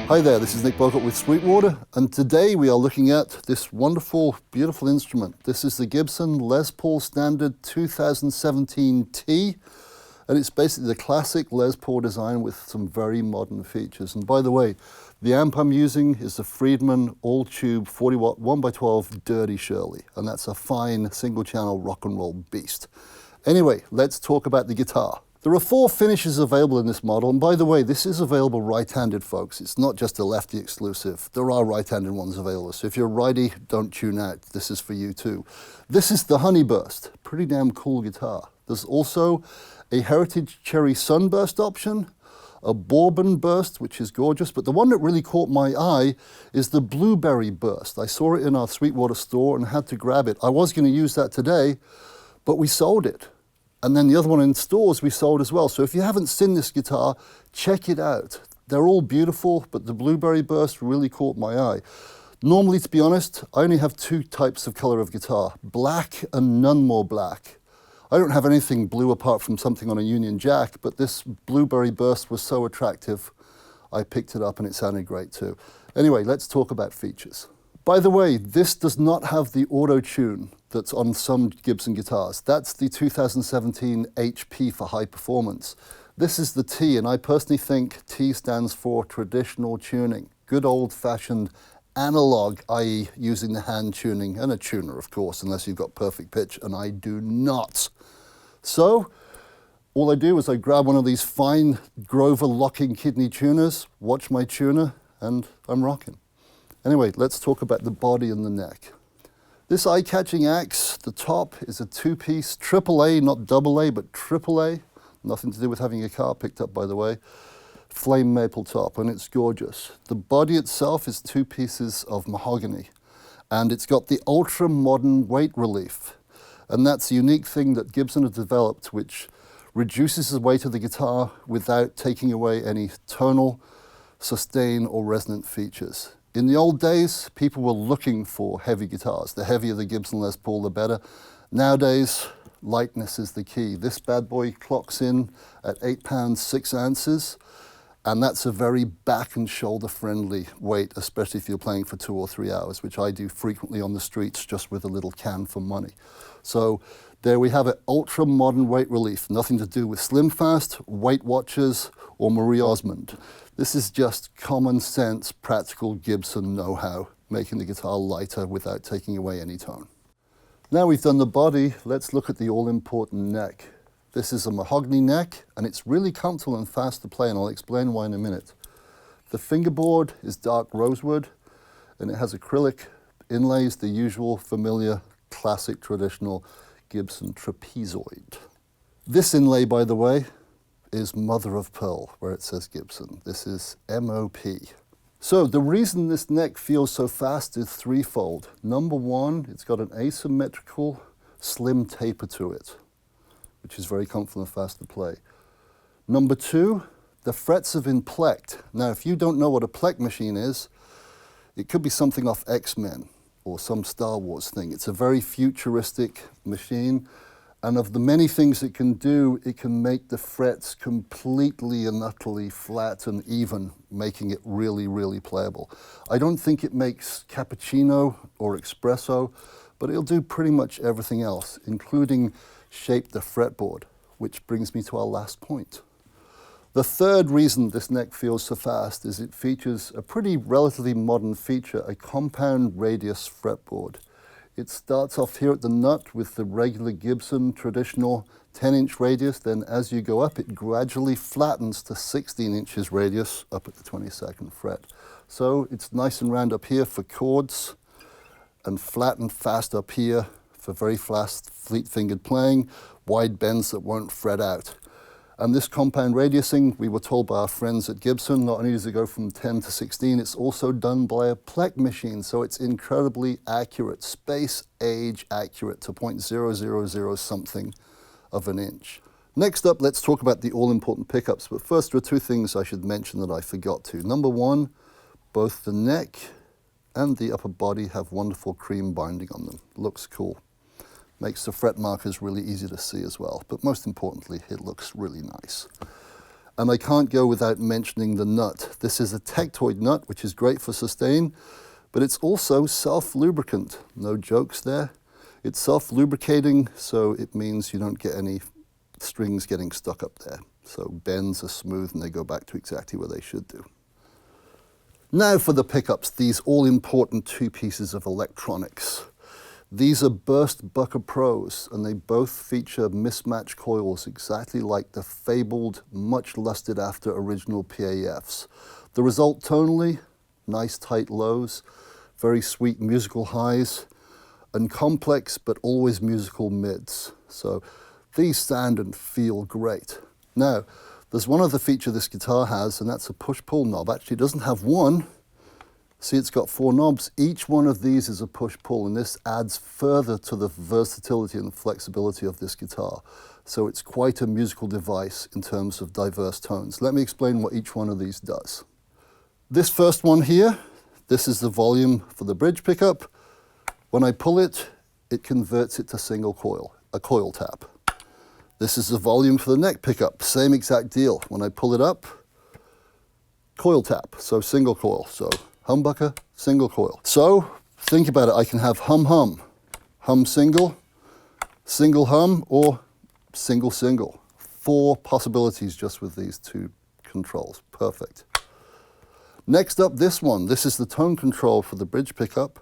Hi there, this is Nick Bowcott with Sweetwater, and today we are looking at this wonderful, beautiful instrument. This is the Gibson Les Paul Standard 2017 T, and it's basically the classic Les Paul design with some very modern features. And by the way, the amp I'm using is the Friedman all-tube 40-watt 1x12 Dirty Shirley, and that's a fine single-channel rock and roll beast. Anyway, let's talk about the guitar. There are 4 finishes available in this model, and by the way, this is available right-handed, folks. It's not just a lefty exclusive. There are right-handed ones available, so if you're a righty, don't tune out. This is for you too. This is the Honey Burst, pretty damn cool guitar. There's also a Heritage Cherry Sunburst option, a Bourbon Burst, which is gorgeous, but the one that really caught my eye is the Blueberry Burst. I saw it in our Sweetwater store and had to grab it. I was going to use that today, but we sold it. And then the other one in stores we sold as well. So if you haven't seen this guitar, check it out. They're all beautiful, but the Blueberry Burst really caught my eye. Normally, to be honest, I only have 2 types of color of guitar, black and none more black. I don't have anything blue apart from something on a Union Jack, but this Blueberry Burst was so attractive, I picked it up and it sounded great too. Anyway, let's talk about features. By the way, this does not have the auto-tune that's on some Gibson guitars. That's the 2017 HP for high performance. This is the T, and I personally think T stands for traditional tuning. Good old-fashioned analog, i.e. using the hand tuning, and a tuner, of course, unless you've got perfect pitch, and I do not. So, all I do is I grab one of these fine Grover locking kidney tuners, watch my tuner, and I'm rocking. Anyway, let's talk about the body and the neck. This eye-catching axe, the top is a 2-piece, AAA, not AA, but AAA. Nothing to do with having a car picked up, by the way. Flame maple top, and it's gorgeous. The body itself is 2 pieces of mahogany, and it's got the ultra-modern weight relief. And that's a unique thing that Gibson has developed, which reduces the weight of the guitar without taking away any tonal, sustain, or resonant features. In the old days, people were looking for heavy guitars. The heavier the Gibson Les Paul, the better. Nowadays, lightness is the key. This bad boy clocks in at 8 pounds 6 ounces, and that's a very back and shoulder friendly weight, especially if you're playing for 2 or 3 hours, which I do frequently on the streets just with a little can for money. So there we have it, ultra modern weight relief. Nothing to do with Slim Fast, Weight Watchers, or Marie Osmond. This is just common sense, practical Gibson know-how, making the guitar lighter without taking away any tone. Now we've done the body, let's look at the all-important neck. This is a mahogany neck, and it's really comfortable and fast to play, and I'll explain why in a minute. The fingerboard is dark rosewood, and it has acrylic inlays, the usual, familiar, classic, traditional Gibson trapezoid. This inlay, by the way, is mother of pearl, where it says Gibson. This is MOP. So the reason this neck feels so fast is threefold. Number one, it's got an asymmetrical SlimTaper to it, which is very comfortable and fast to play. Number two, the frets have been plecked. Now, if you don't know what a pleck machine is, it could be something off X-Men or some Star Wars thing. It's a very futuristic machine. And of the many things it can do, it can make the frets completely and utterly flat and even, making it really, really playable. I don't think it makes cappuccino or espresso, but it'll do pretty much everything else, including shape the fretboard, which brings me to our last point. The third reason this neck feels so fast is it features a pretty relatively modern feature, a compound radius fretboard. It starts off here at the nut with the regular Gibson traditional 10-inch radius, then as you go up, it gradually flattens to 16 inches radius up at the 22nd fret. So it's nice and round up here for chords, and flat and fast up here for very fast, fleet-fingered playing, wide bends that won't fret out. And this compound radiusing, we were told by our friends at Gibson, not only does it go from 10 to 16, it's also done by a Plek machine, so it's incredibly accurate, space age accurate to 0.000 something of an inch. Next up, let's talk about the all-important pickups, but first there are two things I should mention that I forgot to. Number one, both the neck and the upper body have wonderful cream binding on them. Looks cool. Makes the fret markers really easy to see as well, but most importantly, it looks really nice. And I can't go without mentioning the nut. This is a Tectoid nut, which is great for sustain, but it's also self-lubricant. No jokes there. It's self-lubricating, so it means you don't get any strings getting stuck up there. So bends are smooth and they go back to exactly where they should do. Now for the pickups, these all-important two pieces of electronics. These are Burstbucker Pros, and they both feature mismatched coils exactly like the fabled, much lusted after original PAFs. The result tonally, nice tight lows, very sweet musical highs, and complex but always musical mids. So these sound and feel great. Now, there's one other feature this guitar has, and that's a push-pull knob. Actually, it doesn't have one. See, it's got 4 knobs. Each one of these is a push-pull, and this adds further to the versatility and flexibility of this guitar. So it's quite a musical device in terms of diverse tones. Let me explain what each one of these does. This first one here, this is the volume for the bridge pickup. When I pull it, it converts it to single coil, a coil tap. This is the volume for the neck pickup, same exact deal. When I pull it up, coil tap, so single coil. So humbucker, single coil. So think about it, I can have hum, hum single, single hum, or single single. 4 possibilities just with these 2 controls, perfect. Next up, this one. This is the tone control for the bridge pickup.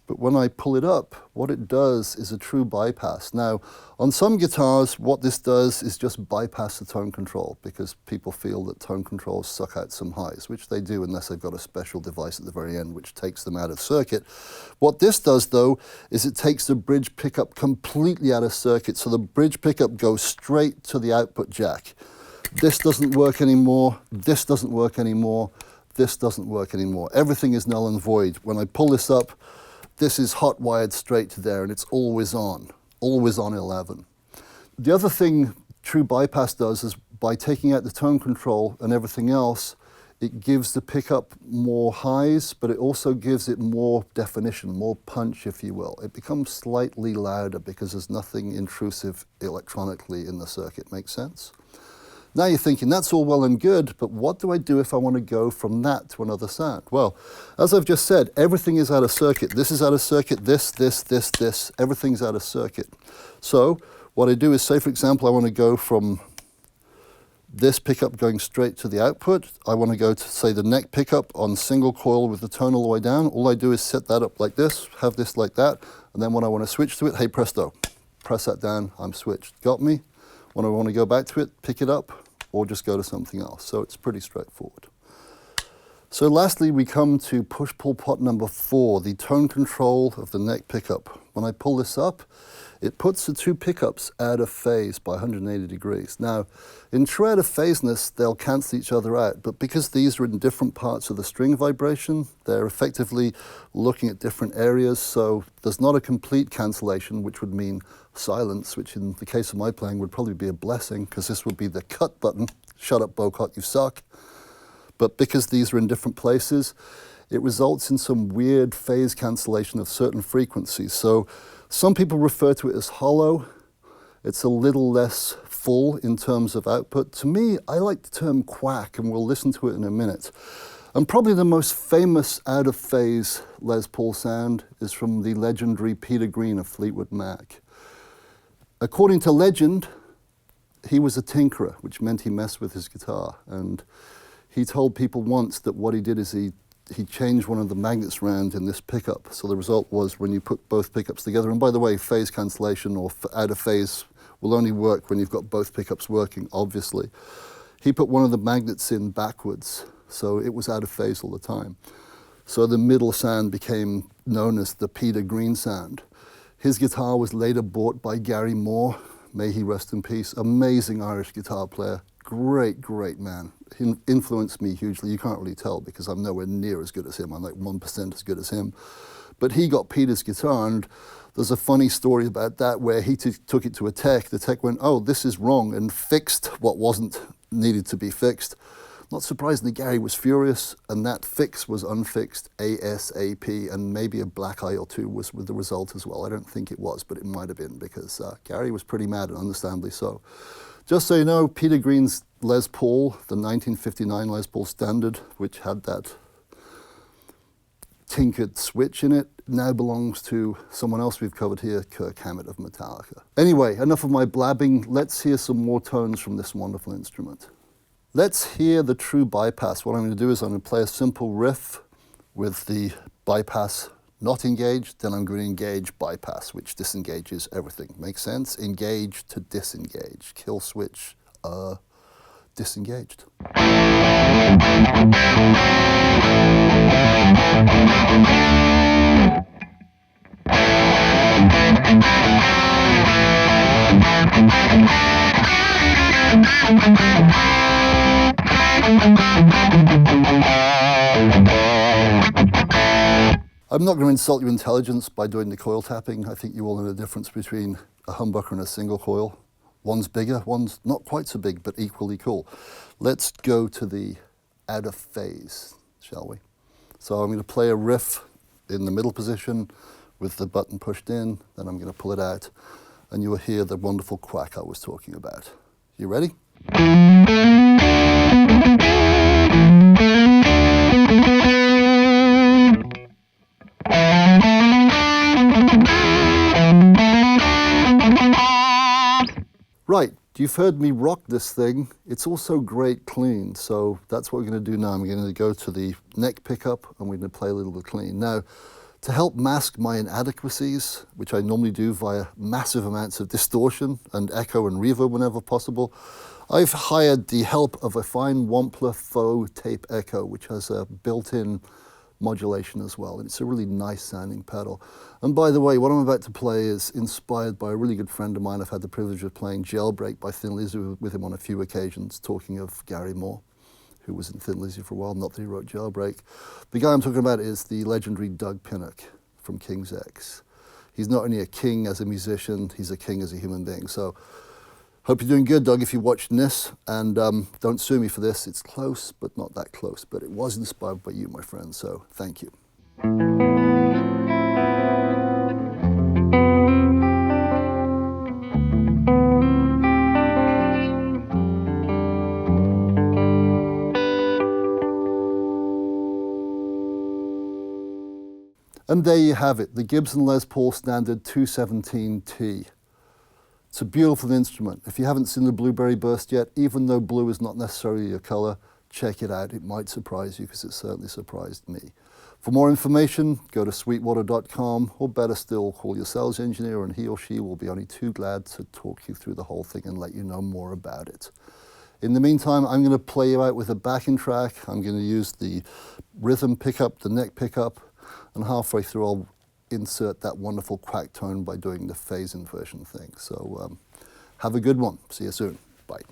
But when I pull it up, what it does is a true bypass. Now, on some guitars, what this does is just bypass the tone control because people feel that tone controls suck out some highs, which they do unless they've got a special device at the very end which takes them out of circuit. What this does, though, is it takes the bridge pickup completely out of circuit, so the bridge pickup goes straight to the output jack. This doesn't work anymore, this doesn't work anymore, this doesn't work anymore. Everything is null and void. When I pull this up, this is hot wired straight to there, and it's always on 11. The other thing true bypass does is by taking out the tone control and everything else, it gives the pickup more highs, but it also gives it more definition, more punch, if you will. It becomes slightly louder because there's nothing intrusive electronically in the circuit. Make sense? Now you're thinking, that's all well and good, but what do I do if I want to go from that to another sound? Well, as I've just said, everything is out of circuit. This is out of circuit, this, everything's out of circuit. So what I do is, say for example, I want to go from this pickup going straight to the output. I want to go to, say, the neck pickup on single coil with the tone all the way down. All I do is set that up like this, have this like that, and then when I want to switch to it, hey presto, press that down, I'm switched. Got me? When I want to go back to it, pick it up, or just go to something else. So it's pretty straightforward. So lastly, we come to push-pull pot number 4, the tone control of the neck pickup. When I pull this up, it puts the 2 pickups out of phase by 180 degrees. Now, in true out of phaseness, they'll cancel each other out, but because these are in different parts of the string vibration, they're effectively looking at different areas, so there's not a complete cancellation, which would mean silence, which in the case of my playing would probably be a blessing, because this would be the cut button. Shut up, Bowcott, you suck. But because these are in different places, it results in some weird phase cancellation of certain frequencies. So some people refer to it as hollow. It's a little less full in terms of output. To me, I like the term quack, and we'll listen to it in a minute. And probably the most famous out-of-phase Les Paul sound is from the legendary Peter Green of Fleetwood Mac. According to legend, he was a tinkerer, which meant he messed with his guitar. And he told people once that what he did is he changed one of the magnets around in this pickup. So the result was when you put both pickups together, and by the way, phase cancellation or out of phase will only work when you've got both pickups working, obviously. He put one of the magnets in backwards, so it was out of phase all the time. So the middle sound became known as the Peter Green sound. His guitar was later bought by Gary Moore may he rest in peace. Amazing Irish guitar player, great, great man. He influenced me hugely. You can't really tell because I'm nowhere near as good as him. I'm like 1% as good as him. But he got Peter's guitar, and there's a funny story about that where he took it to a tech. The tech went, oh, this is wrong, and fixed what wasn't needed to be fixed. Not surprisingly, Gary was furious, and that fix was unfixed ASAP, and maybe a black eye or two was with the result as well. I don't think it was, but it might have been, because Gary was pretty mad, and understandably so. Just so you know, Peter Green's Les Paul, the 1959 Les Paul Standard, which had that tinkered switch in it, now belongs to someone else we've covered here, Kirk Hammett of Metallica. Anyway, enough of my blabbing. Let's hear some more tones from this wonderful instrument. Let's hear the true bypass. What I'm going to do is I'm going to play a simple riff with the bypass not engaged, then I'm going to engage bypass, which disengages everything. Makes sense? Engage to disengage. Kill switch, disengaged. I'm not going to insult your intelligence by doing the coil tapping. I think you all know the difference between a humbucker and a single coil. One's bigger, one's not quite so big, but equally cool. Let's go to the out of phase, shall we? So I'm going to play a riff in the middle position with the button pushed in, then I'm going to pull it out, and you will hear the wonderful quack I was talking about. You ready? Right, you've heard me rock this thing. It's also great clean, so that's what we're going to do now. I'm going to go to the neck pickup and we're going to play a little bit clean. Now, to help mask my inadequacies, which I normally do via massive amounts of distortion and echo and reverb whenever possible, I've hired the help of a fine Wampler faux tape echo, which has a built-in modulation as well, and it's a really nice sounding pedal. And by the way, what I'm about to play is inspired by a really good friend of mine. I've had the privilege of playing Jailbreak by Thin Lizzy with him on a few occasions, talking of Gary Moore, who was in Thin Lizzy for a while, not that he wrote Jailbreak. The guy I'm talking about is the legendary Doug Pinnock from King's X. He's not only a king as a musician, he's a king as a human being. So hope you're doing good, Doug, if you're watching this, and don't sue me for this. It's close, but not that close, but it was inspired by you, my friend, so thank you. And there you have it, the Gibson Les Paul Standard 217T. It's a beautiful instrument. If you haven't seen the Blueberry Burst yet, even though blue is not necessarily your color, check it out. It might surprise you, because it certainly surprised me. For more information, go to sweetwater.com, or better still, call your sales engineer and he or she will be only too glad to talk you through the whole thing and let you know more about it. In the meantime, I'm going to play you out with a backing track. I'm going to use the rhythm pickup, the neck pickup, and halfway through I'll insert that wonderful quack tone by doing the phase inversion thing. So have a good one. See you soon. Bye.